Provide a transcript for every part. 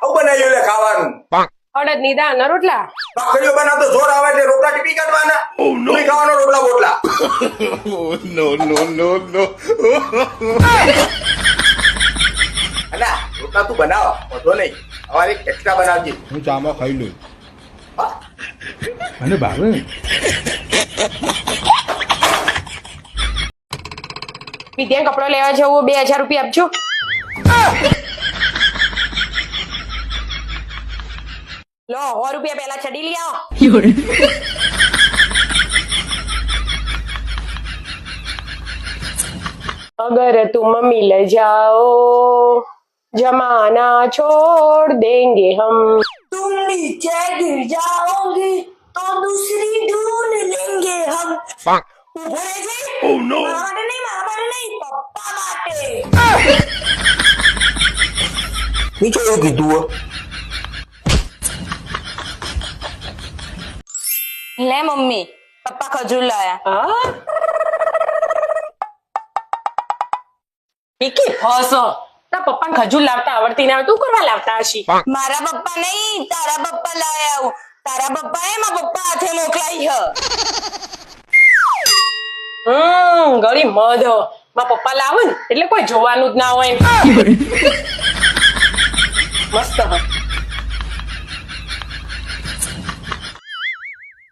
આવું બનાવ્યું લે ખાવાનું અડદની દાળના રોટલા. ભાખરીઓ બનાવતો જોર આવે એટલે રોટલા ટીપી કાઢવાના નહીં ખાવાનો રોટલા બોટલા અલા રોટલા તું બનાવ વધો નહીં અમારે એક્સ્ટ્રા બનાવજે હું ચામાં ખાઈ લઉં અને ભાવે વિદ્યા કપડો લેવા જવું 2000 રૂપિયા આપજો. લો 100 રૂપિયા પહેલા ચડી લઈ આવો. अगर तुम मिल जाओ जमाना छोड़ देंगे हम. तुम नीचे गिर जाओगी तो दूसरी ढूंढ लेंगे हम. उभो રહેજે. મારા માટે નહીં, પપ્પા માટે. નીચે એવું કીધું લે મમ્મી પપ્પા ખજૂર લાયા. હા એકે હસો તારા પપ્પાને ખજૂર લાવતા આવડતી ના આવે તું કરવા લાવતા હશી. મારા પપ્પા નહીં તારા પપ્પા લાયા. તારા પપ્પાએ મારા પપ્પા હાથે મોકલાઈ હ. ગળી મધ મારા પપ્પા લાવે ને એટલે કોઈ જોવાનું જ ના હોય. મસ્ત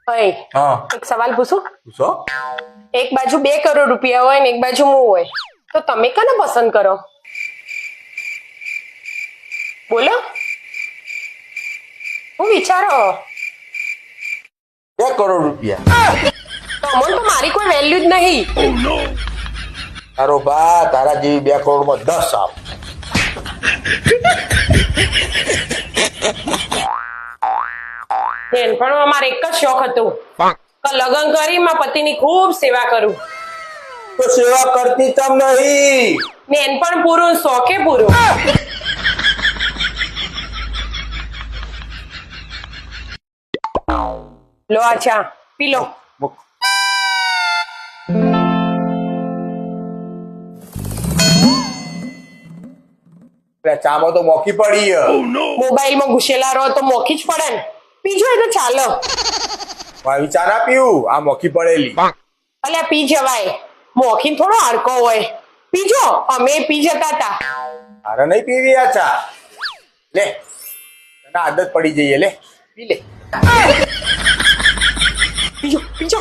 હોય. હા એક સવાલ પૂછું. પૂછો એક બાજુ 2 કરોડ રૂપિયા હોય ને એક બાજુ હું હોય તો તમે કોને પસંદ કરો? બોલો હું વિચારો. 2 કરોડ રૂપિયા તો અમોન તો મારી કોઈ વેલ્યુ જ નહીં. તારો બા તારા જેવી 2 કરોડમાં 10 આપ નાનપણમાં મારે એક જ શોખ હતું કે લગ્ન કરી મારા પતિની ખૂબ સેવા કરું. તો સેવા કરતી તમ નહીં નાનપણ પૂરું શોખે પૂરું. લો આ ચા પી લો. મુક. ચામાં તો મોકી પડી મોબાઈલમાં ઘુસેલા રહો તો મોખી જ પડે ને. પીજો એ તો ચાલો. વિચાર ના પીવું આ મોકી પડેલી અલ્યા પી જવાય. મોખી થોડો હડકો હોય. પીજો અમે પી જતા હતા. અરે નહીં પીવી આ ચા લે તને આદત પડી જઈએ લે પી લે પીજો પીજો.